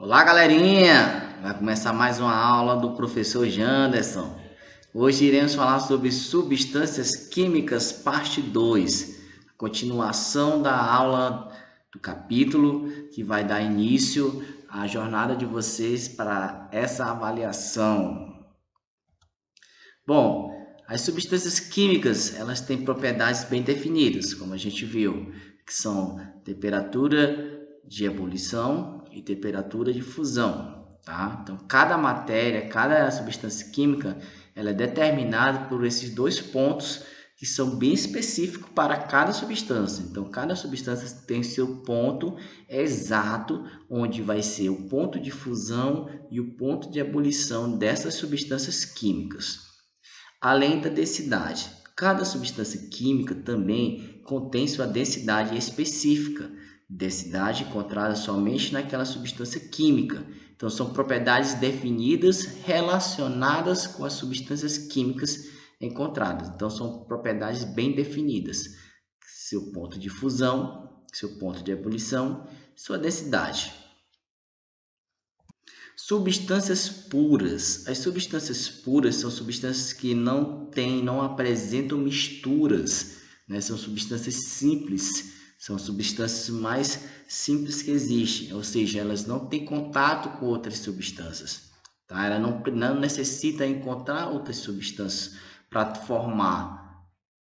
Olá, galerinha! Vai começar mais uma aula do professor Janderson. Hoje iremos falar sobre substâncias químicas, parte 2, continuação da aula do capítulo que vai dar início à jornada de vocês para essa avaliação. Bom, as substâncias químicas, elas têm propriedades bem definidas, como a gente viu, que são temperatura de ebulição e temperatura de fusão, tá? Então, cada matéria, cada substância química, ela é determinada por esses dois pontos que são bem específicos para cada substância. Então, cada substância tem seu ponto exato, onde vai ser o ponto de fusão e o ponto de ebulição dessas substâncias químicas. Além da densidade, cada substância química também contém sua densidade específica, densidade encontrada somente naquela substância química. Então, são propriedades definidas relacionadas com as substâncias químicas encontradas. Então, são propriedades bem definidas. Seu ponto de fusão, seu ponto de ebulição, sua densidade. Substâncias puras. As substâncias puras são substâncias que não apresentam misturas, né? São substâncias simples, são substâncias mais simples que existem, ou seja, elas não têm contato com outras substâncias, tá? Ela não necessita encontrar outras substâncias para formar,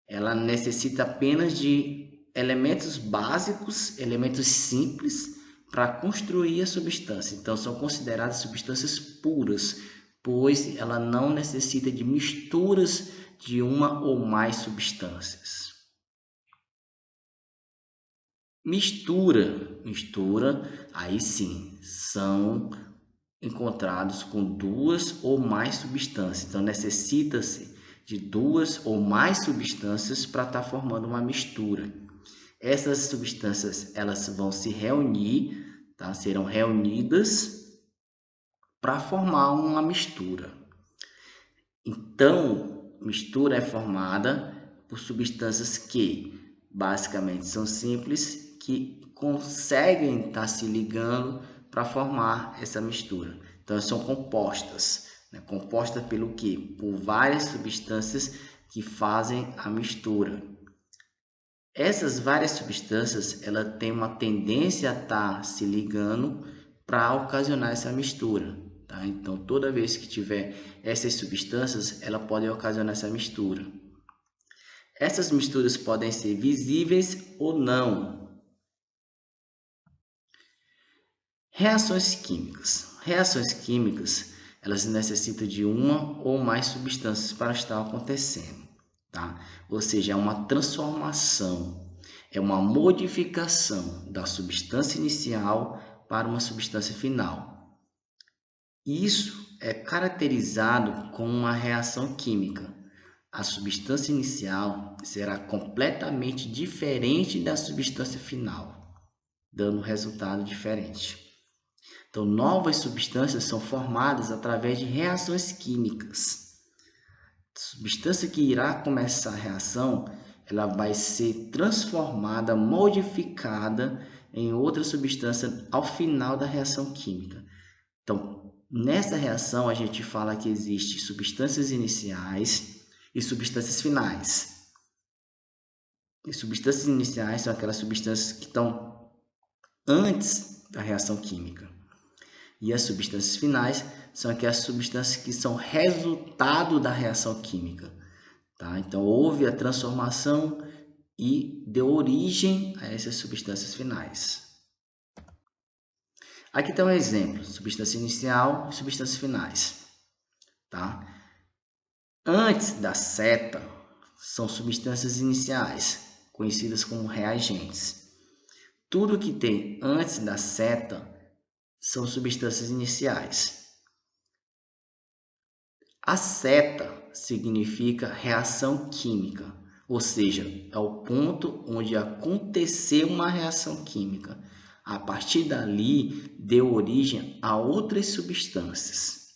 ela necessita apenas de elementos básicos, elementos simples, para construir a substância. Então, são consideradas substâncias puras, pois ela não necessita de misturas de uma ou mais substâncias. Mistura, aí sim, são encontrados com duas ou mais substâncias. Então, necessita-se de duas ou mais substâncias para estar formando uma mistura. Essas substâncias, elas vão se reunir, tá? Serão reunidas para formar uma mistura. Então, mistura é formada por substâncias que basicamente são simples, que conseguem estar se ligando para formar essa mistura. Então, são compostas, né? Compostas pelo quê? Por várias substâncias que fazem a mistura. Essas várias substâncias, ela tem uma tendência a estar se ligando para ocasionar essa mistura, tá? Então, toda vez que tiver essas substâncias, ela pode ocasionar essa mistura. Essas misturas podem ser visíveis ou não. Reações químicas. Reações químicas, elas necessitam de uma ou mais substâncias para estar acontecendo, tá? Ou seja, é uma transformação, é uma modificação da substância inicial para uma substância final. Isso é caracterizado como uma reação química. A substância inicial será completamente diferente da substância final, dando um resultado diferente. Então, novas substâncias são formadas através de reações químicas. A substância que irá começar a reação, ela vai ser transformada, modificada em outra substância ao final da reação química. Então, nessa reação, a gente fala que existe substâncias iniciais e substâncias finais. E substâncias iniciais são aquelas substâncias que estão antes da reação química. E as substâncias finais são aquelas substâncias que são resultado da reação química, tá? Então, houve a transformação e deu origem a essas substâncias finais. Aqui está um exemplo, substância inicial e substâncias finais, tá? Antes da seta, são substâncias iniciais, conhecidas como reagentes. Tudo que tem antes da seta são substâncias iniciais. A seta significa reação química, ou seja, é o ponto onde aconteceu uma reação química. A partir dali, deu origem a outras substâncias.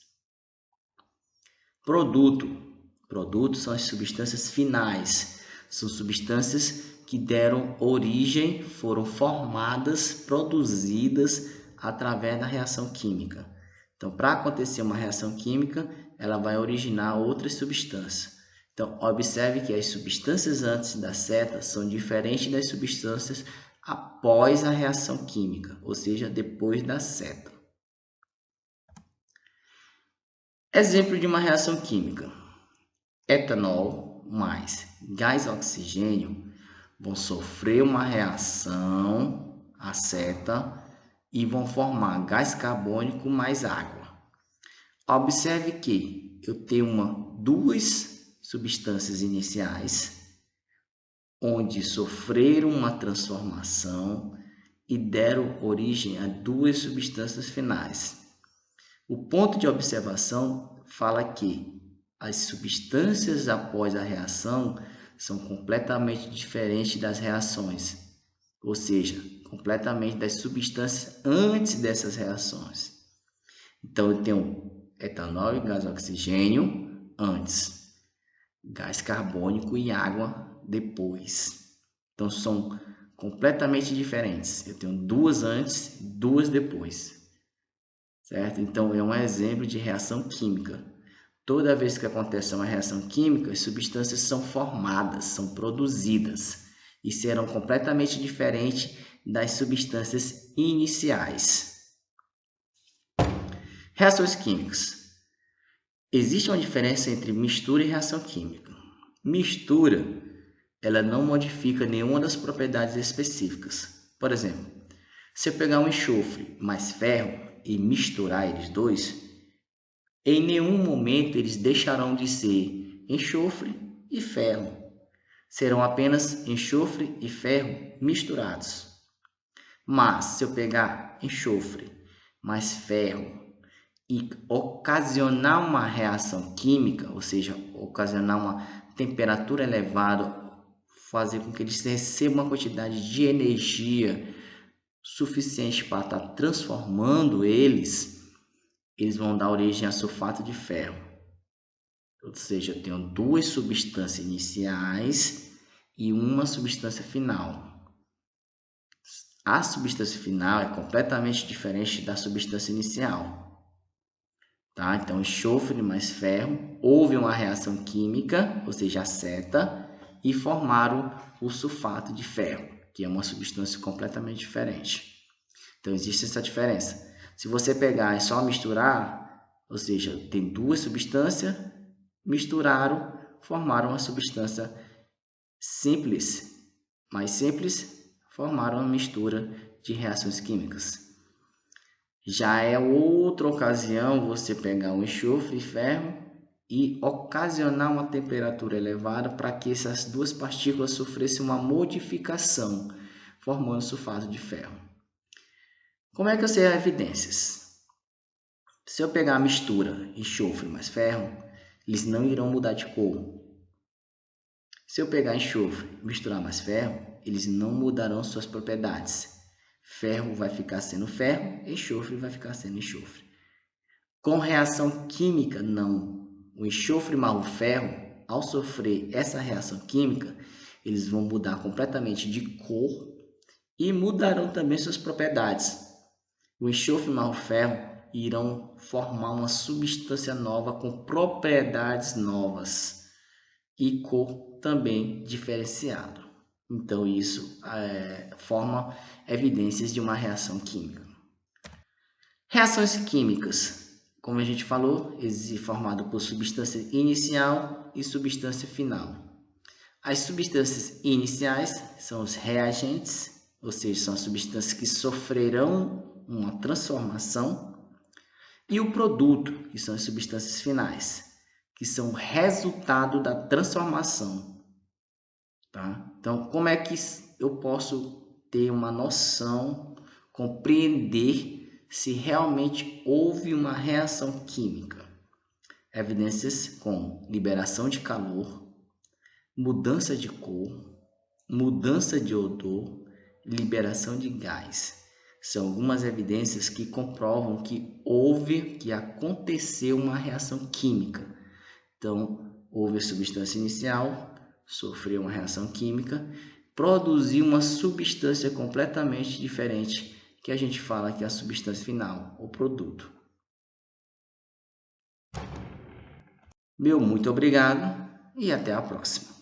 Produtos são as substâncias finais. São substâncias que deram origem, foram formadas, produzidas através da reação química. Então, para acontecer uma reação química, ela vai originar outras substâncias. Então, observe que as substâncias antes da seta são diferentes das substâncias após a reação química, ou seja, depois da seta. Exemplo de uma reação química. Etanol mais gás oxigênio vão sofrer uma reação, a seta, e vão formar gás carbônico mais água. Observe que eu tenho duas substâncias iniciais, onde sofreram uma transformação e deram origem a duas substâncias finais. O ponto de observação fala que as substâncias após a reação são completamente diferentes das reações, ou seja, completamente das substâncias antes dessas reações. Então, eu tenho etanol e gás oxigênio antes, gás carbônico e água depois. Então, são completamente diferentes. Eu tenho duas antes, duas depois. Certo? Então, é um exemplo de reação química. Toda vez que acontece uma reação química, as substâncias são formadas, são produzidas e serão completamente diferentes das substâncias iniciais. Reações químicas. Existe uma diferença entre mistura e reação química. Mistura, ela não modifica nenhuma das propriedades específicas. Por exemplo, se eu pegar um enxofre mais ferro e misturar eles dois, em nenhum momento eles deixarão de ser enxofre e ferro. Serão apenas enxofre e ferro misturados. Mas se eu pegar enxofre mais ferro e ocasionar uma reação química, ou seja, ocasionar uma temperatura elevada, fazer com que eles recebam uma quantidade de energia suficiente para estar transformando eles vão dar origem a sulfato de ferro. Ou seja, eu tenho duas substâncias iniciais e uma substância final. A substância final é completamente diferente da substância inicial. Tá? Então, enxofre mais ferro, houve uma reação química, ou seja, a seta, e formaram o sulfato de ferro, que é uma substância completamente diferente. Então, existe essa diferença. Se você pegar e só misturar, ou seja, tem duas substâncias, misturaram, formaram uma substância simples, mais simples, formaram uma mistura de reações químicas. Já é outra ocasião você pegar um enxofre e ferro e ocasionar uma temperatura elevada para que essas duas partículas sofressem uma modificação, formando sulfato de ferro. Como é que eu sei as evidências? Se eu pegar a mistura enxofre mais ferro, eles não irão mudar de cor. Se eu pegar enxofre e misturar mais ferro, eles não mudarão suas propriedades. Ferro vai ficar sendo ferro, enxofre vai ficar sendo enxofre. Com reação química, não. O enxofre mais o ferro, ao sofrer essa reação química, eles vão mudar completamente de cor e mudarão também suas propriedades. O enxofre mais o ferro irão formar uma substância nova com propriedades novas e cor também diferenciada. Então, isso forma evidências de uma reação química. Reações químicas, como a gente falou, formado por substância inicial e substância final. As substâncias iniciais são os reagentes, ou seja, são as substâncias que sofrerão uma transformação, e o produto, que são as substâncias finais, que são o resultado da transformação. Tá? Então, como é que eu posso ter uma noção, compreender se realmente houve uma reação química? Evidências como liberação de calor, mudança de cor, mudança de odor, liberação de gás. São algumas evidências que comprovam que aconteceu uma reação química. Então, houve a substância inicial, sofreu uma reação química, produziu uma substância completamente diferente que a gente fala que é a substância final, o produto. Meu muito obrigado e até a próxima.